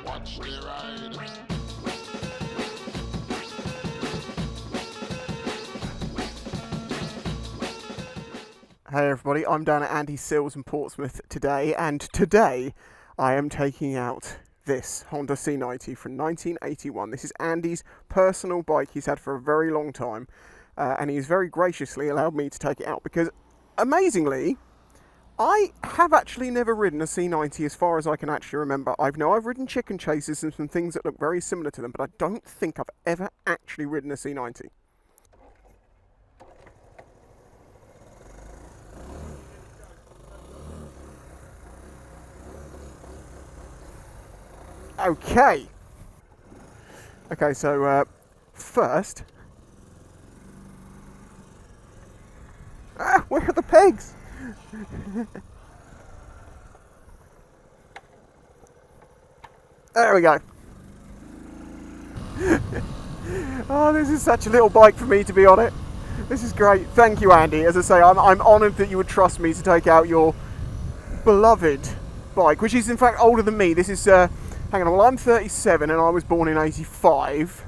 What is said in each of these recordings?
Watch the ride. Hey everybody, I'm down at Andy Sills in Portsmouth today, and today I am taking out this Honda C90 from 1981. This is Andy's personal bike he's had for a very long time, and he's very graciously allowed me to take it out because, amazingly, I have actually never ridden a C90 as far as I can actually remember. I've ridden chicken chasers and some things that look very similar to them, but I don't think I've ever actually ridden a C90. Okay. Okay, so first... where are the pegs? There we go. Oh, this is such a little bike for me to be on it. This is great. Thank you, Andy. As I say, I'm honoured that you would trust me to take out your beloved bike, which is in fact older than me. This is, hang on, well, I'm 37 and I was born in 85.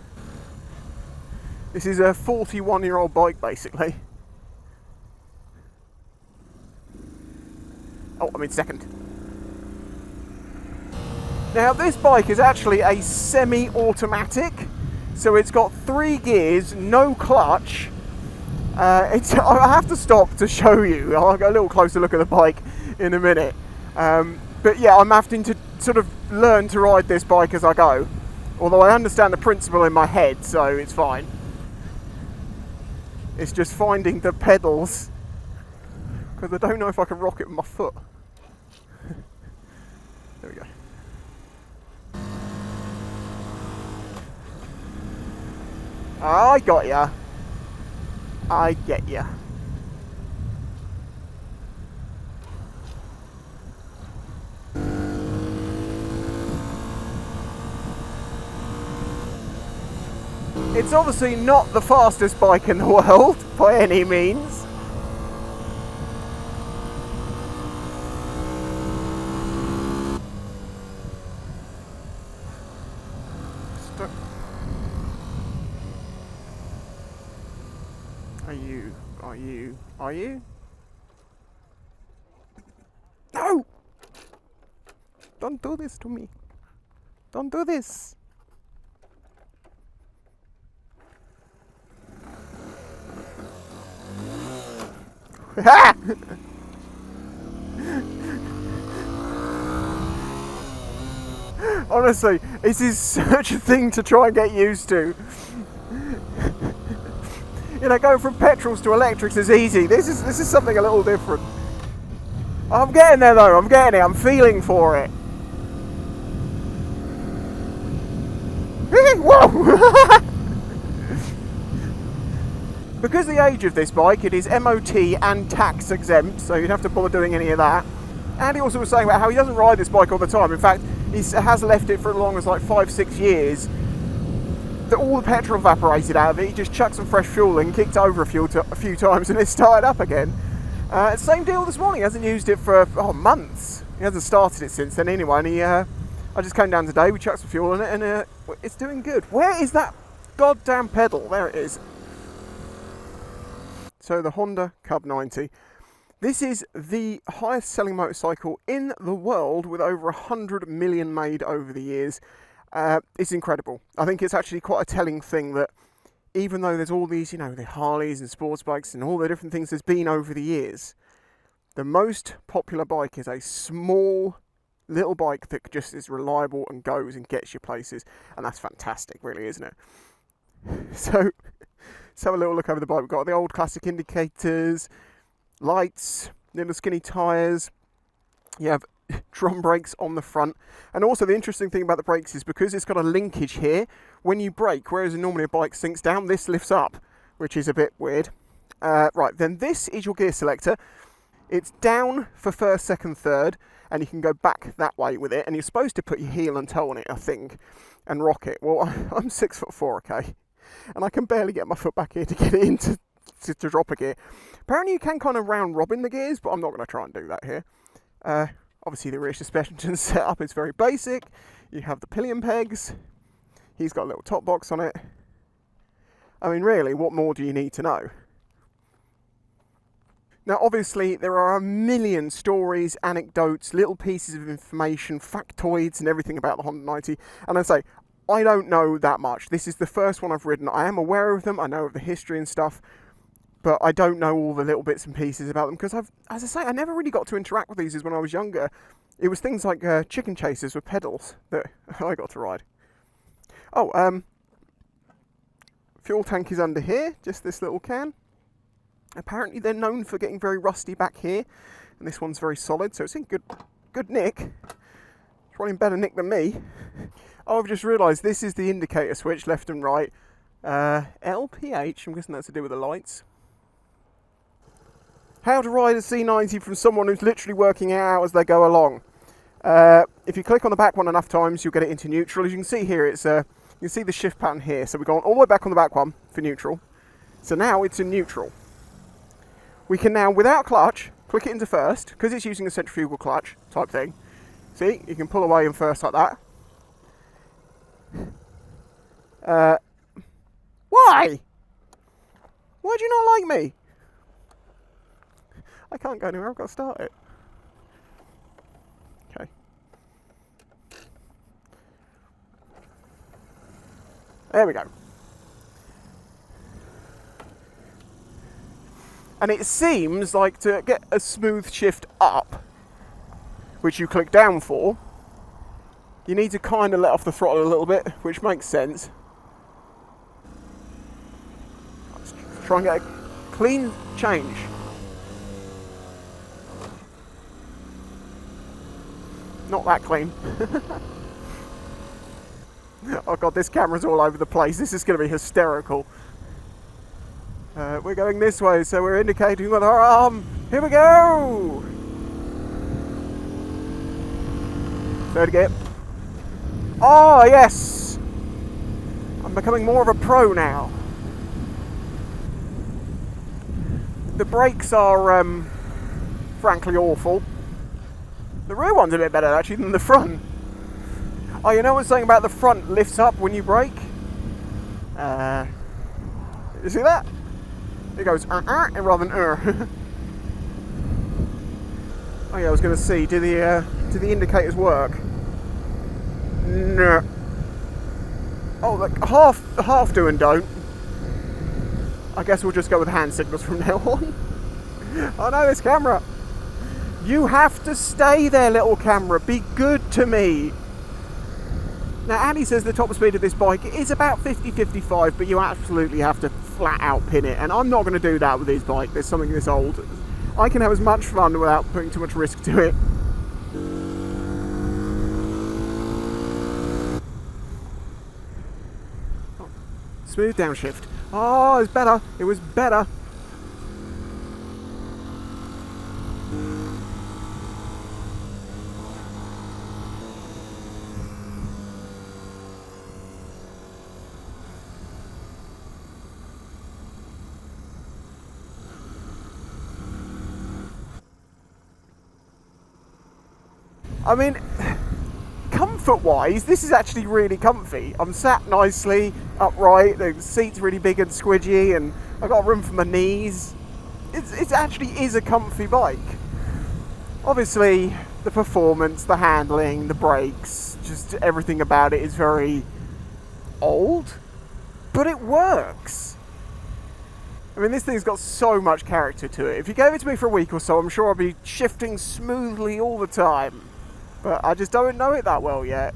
This is a 41-year-old bike, basically. Oh, I'm in second. Now, this bike is actually a semi-automatic, so it's got 3 gears, no clutch. I have to stop to show you. I'll go a little closer look at the bike in a minute. But yeah, I'm having to sort of learn to ride this bike as I go. Although I understand the principle in my head, so it's fine. It's just finding the pedals, because I don't know if I can rock it with my foot. There we go. I got ya. I get ya. It's obviously not the fastest bike in the world, by any means. Are you? No! Don't do this to me. Don't do this. Honestly, this is such a thing to try and get used to. You know, going from petrols to electrics is easy. This is something a little different. I'm getting there though, I'm getting it, I'm feeling for it. Whoa! Because the age of this bike, it is MOT and tax exempt, so you'd have to bother doing any of that. Andy also was saying about how he doesn't ride this bike all the time. In fact, he has left it for as long as like 5-6 years. That all the petrol evaporated out of it. He just chucked some fresh fuel in, kicked over a few times, and it started up again. Same deal this morning. He hasn't used it for months. He hasn't started it since then anyway. And I just came down today. We chucked some fuel in it, and it's doing good. Where is that goddamn pedal? There it is. So the Honda C90. This is the highest selling motorcycle in the world, with over 100 million made over the years. It's incredible. I think it's actually quite a telling thing that even though there's all these, the Harleys and sports bikes and all the different things there's been over the years, the most popular bike is a small little bike that just is reliable and goes and gets you places. And that's fantastic, really, isn't it? So let's have a little look over the bike. We've got the old classic indicators, lights, little skinny tyres. You have drum brakes on the front, and also the interesting thing about the brakes is because it's got a linkage here, when you brake, whereas normally a bike sinks down, this lifts up, which is a bit weird. Right, then this is your gear selector. It's down for first, second, third, and you can go back that way with it, and you're supposed to put your heel and toe on it, I think, and rock it. Well, I'm 6'4", okay, and I can barely get my foot back here to get it into to drop a gear. Apparently you can kind of round robin the gears, but I'm not going to try and do that here. Obviously the rear suspension setup is very basic. You have the pillion pegs. He's got a little top box on it. I mean, really, what more do you need to know? Now, obviously, there are a million stories, anecdotes, little pieces of information, factoids and everything about the Honda 90. And I say, I don't know that much. This is the first one I've ridden. I am aware of them. I know of the history and stuff. But I don't know all the little bits and pieces about them because as I say, I never really got to interact with these when I was younger. It was things like chicken chasers with pedals that I got to ride. Oh, fuel tank is under here, just this little can. Apparently they're known for getting very rusty back here, and this one's very solid, so it's in good nick. It's running better nick than me. Oh, I've just realised this is the indicator switch, left and right. LPH, I'm guessing that's to do with the lights. How to ride a C90 from someone who's literally working it out as they go along. If you click on the back one enough times, you'll get it into neutral. As you can see here, it's you can see the shift pattern here. So we've gone all the way back on the back one for neutral. So now it's in neutral. We can now, without clutch, click it into first, because it's using a centrifugal clutch type thing. See, you can pull away in first like that. Why? Why do you not like me? I can't go anywhere, I've got to start it. Okay. There we go. And it seems like to get a smooth shift up, which you click down for, you need to kind of let off the throttle a little bit, which makes sense. Let's try and get a clean change. Not that clean. Oh god, this camera's all over the place. This is going to be hysterical. We're going this way, so we're indicating with our arm. Here we go! Third gear. Oh, yes! I'm becoming more of a pro now. The brakes are, frankly, awful. The rear one's a bit better, actually, than the front. Oh, you know what's saying about the front lifts up when you brake? You see that? It goes rather than Oh yeah, I was going to see, do the indicators work? No. Oh, like half do and don't. I guess we'll just go with hand signals from now on. Oh no, this camera. You have to stay there, little camera. Be good to me. Now, Andy says the top speed of this bike is about 50-55, but you absolutely have to flat out pin it. And I'm not going to do that with this bike. There's something this old. I can have as much fun without putting too much risk to it. Oh, smooth downshift. Oh, it's better. It was better. I mean, comfort-wise, this is actually really comfy. I'm sat nicely, upright, the seat's really big and squidgy, and I've got room for my knees. It actually is a comfy bike. Obviously, the performance, the handling, the brakes, just everything about it is very old, but it works. I mean, this thing's got so much character to it. If you gave it to me for a week or so, I'm sure I'd be shifting smoothly all the time. But I just don't know it that well yet.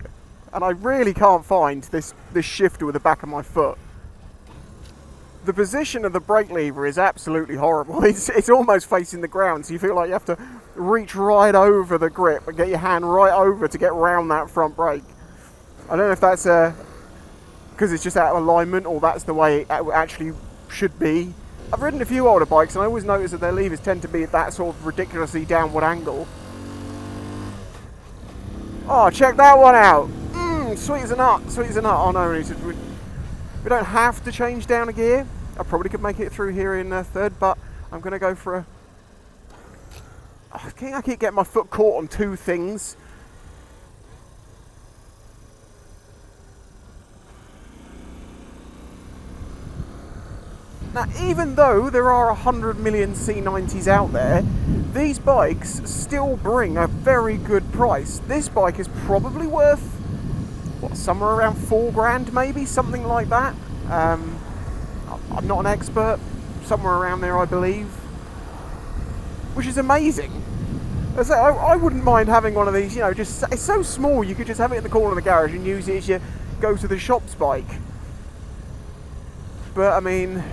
And I really can't find this shifter with the back of my foot. The position of the brake lever is absolutely horrible. It's almost facing the ground, so you feel like you have to reach right over the grip and get your hand right over to get round that front brake. I don't know if that's because it's just out of alignment, or that's the way it actually should be. I've ridden a few older bikes and I always notice that their levers tend to be at that sort of ridiculously downward angle. Oh, check that one out. Sweet as a nut, sweet as a nut. Oh no, we don't have to change down a gear. I probably could make it through here in third, but I'm going to go for a... I keep getting my foot caught on two things. Now, even though there are 100 million C90s out there, these bikes still bring a very good price. This bike is probably worth, what, somewhere around 4 grand maybe, something like that. I'm not an expert, somewhere around there I believe, which is amazing. As I wouldn't mind having one of these, you know, just, it's so small you could just have it in the corner of the garage and use it as you go to the shops bike. But I mean,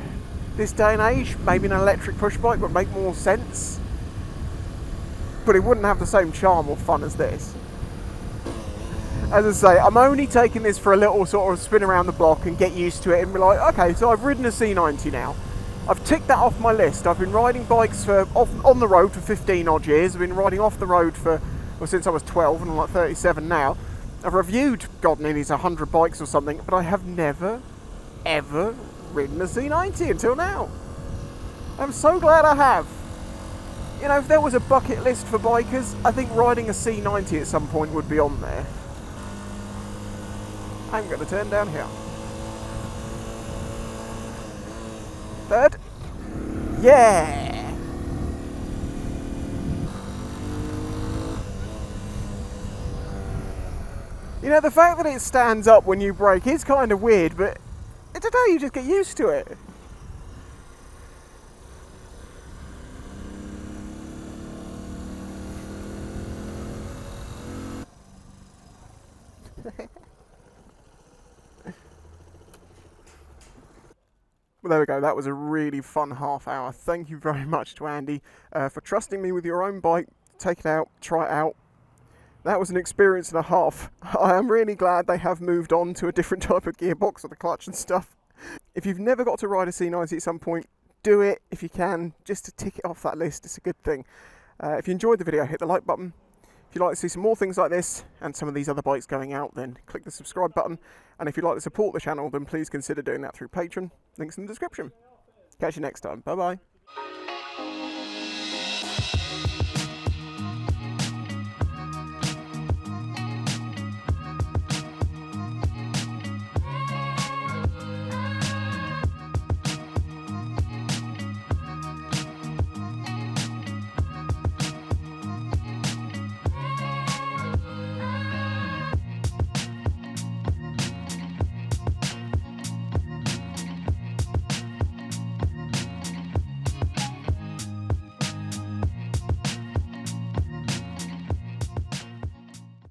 this day and age, maybe an electric push bike would make more sense, but it wouldn't have the same charm or fun as this. As I say, I'm only taking this for a little sort of spin around the block and get used to it and be like, okay, so I've ridden a C90 now. I've ticked that off my list. I've been riding bikes on the road for 15 odd years. I've been riding off the road since I was 12, and I'm like 37 now. I've reviewed, God knows, 100 bikes or something, but I have never, ever ridden a C90 until now. I'm so glad I have. You know, if there was a bucket list for bikers, I think riding a C90 at some point would be on there. I'm going to turn down here. Third. Yeah! You know, the fact that it stands up when you brake is kind of weird, but I don't know, you just get used to it. Well, there we go. That was a really fun half hour. Thank you very much to Andy for trusting me with your own bike. Take it out, try it out. That was an experience and a half. I am really glad they have moved on to a different type of gearbox with the clutch and stuff. If you've never got to ride a C90 at some point, do it if you can, just to tick it off that list. It's a good thing. If you enjoyed the video, hit the like button. If you'd like to see some more things like this and some of these other bikes going out, then click the subscribe button. And if you'd like to support the channel, then please consider doing that through Patreon. Links in the description. Catch you next time. Bye bye.